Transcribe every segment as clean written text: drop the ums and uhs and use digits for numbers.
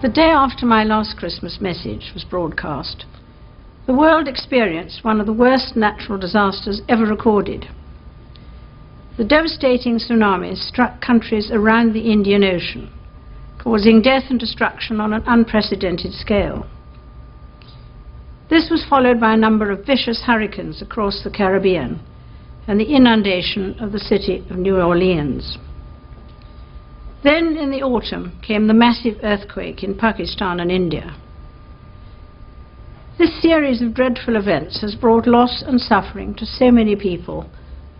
The day after my last Christmas message was broadcast, the world experienced one of the worst natural disasters ever recorded. The devastating tsunamis struck countries around the Indian Ocean, causing death and destruction on an unprecedented scale. This was followed by a number of vicious hurricanes across the Caribbean and the inundation of the city of New Orleans. Then, in the autumn, came the massive earthquake in Pakistan and India. This series of dreadful events has brought loss and suffering to so many people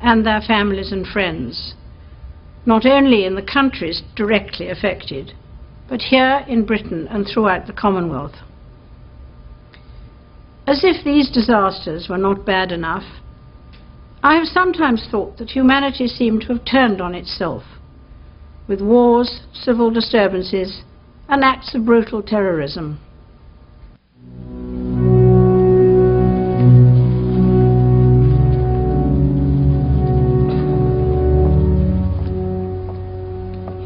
and their families and friends, not only in the countries directly affected, but here in Britain and throughout the Commonwealth. As if these disasters were not bad enough, I have sometimes thought that humanity seemed to have turned on itself, with wars, civil disturbances, and acts of brutal terrorism.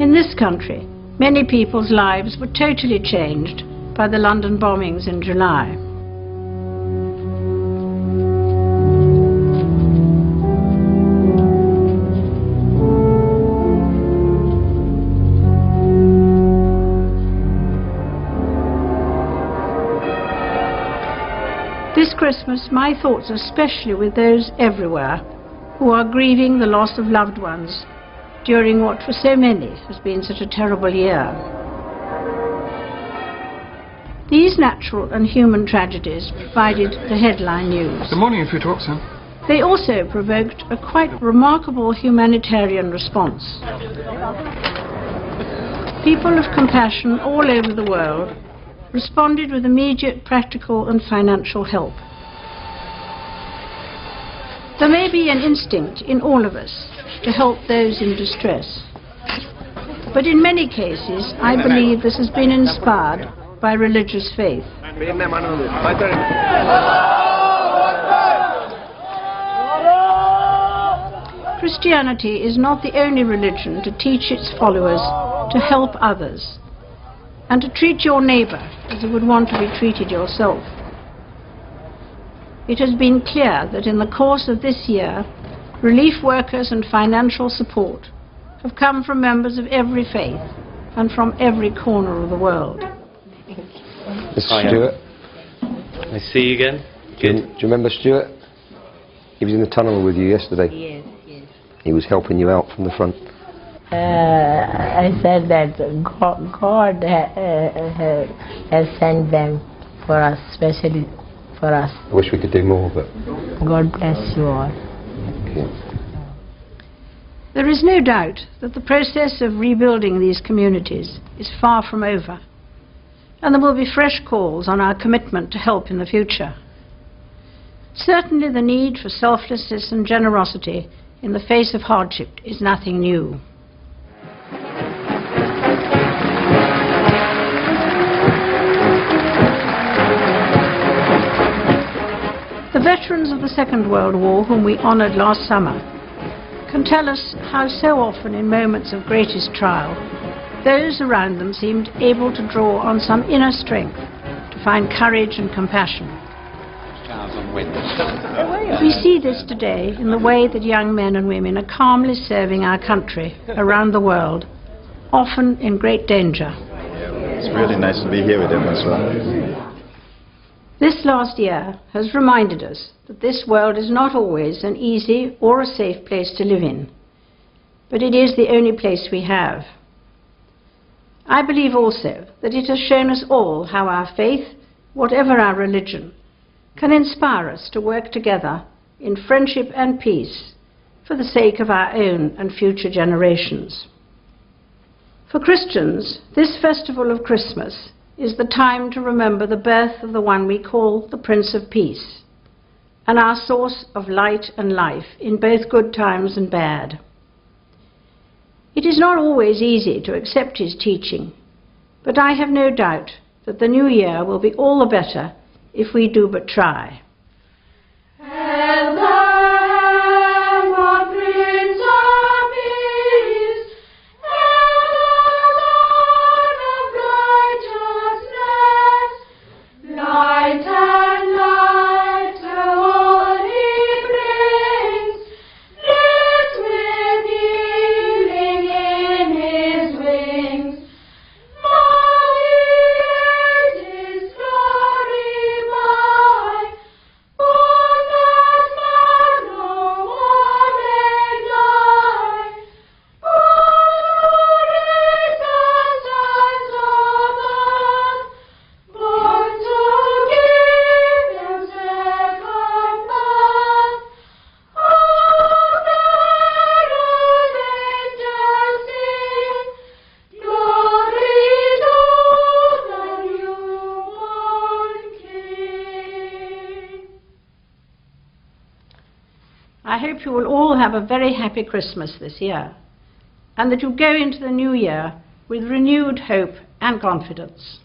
In this country, many people's lives were totally changed by the London bombings in July. This Christmas, my thoughts are especially with those everywhere who are grieving the loss of loved ones during what for so many has been such a terrible year. These natural and human tragedies provided the headline news. Good morning, if you talk, sir. They also provoked a quite remarkable humanitarian response. People of compassion all over the world responded with immediate practical and financial help. There may be an instinct in all of us to help those in distress, but in many cases I believe this has been inspired by religious faith. Christianity is not the only religion to teach its followers to help others and to treat your neighbour as you would want to be treated yourself. It has been clear that in the course of this year, relief workers and financial support have come from members of every faith and from every corner of the world. Mr. Stewart. Nice to see you again. Good. Do you remember Stuart? He was in the tunnel with you yesterday. Yes, yes. He was helping you out from the front. I said that God has sent them for us, especially for us. I wish we could do more, but... God bless you all. Okay. There is no doubt that the process of rebuilding these communities is far from over, and there will be fresh calls on our commitment to help in the future. Certainly the need for selflessness and generosity in the face of hardship is nothing new. The veterans of the Second World War, whom we honoured last summer, can tell us how so often in moments of greatest trial, those around them seemed able to draw on some inner strength to find courage and compassion. We see this today in the way that young men and women are calmly serving our country around the world, often in great danger. It's really nice to be here with them as well. This last year has reminded us that this world is not always an easy or a safe place to live in, but it is the only place we have. I believe also that it has shown us all how our faith, whatever our religion, can inspire us to work together in friendship and peace for the sake of our own and future generations. For Christians, this festival of Christmas is the time to remember the birth of the one we call the Prince of Peace, and our source of light and life in both good times and bad. It is not always easy to accept his teaching, but I have no doubt that the new year will be all the better if we do but try. I hope you will all have a very happy Christmas this year, and that you go into the new year with renewed hope and confidence.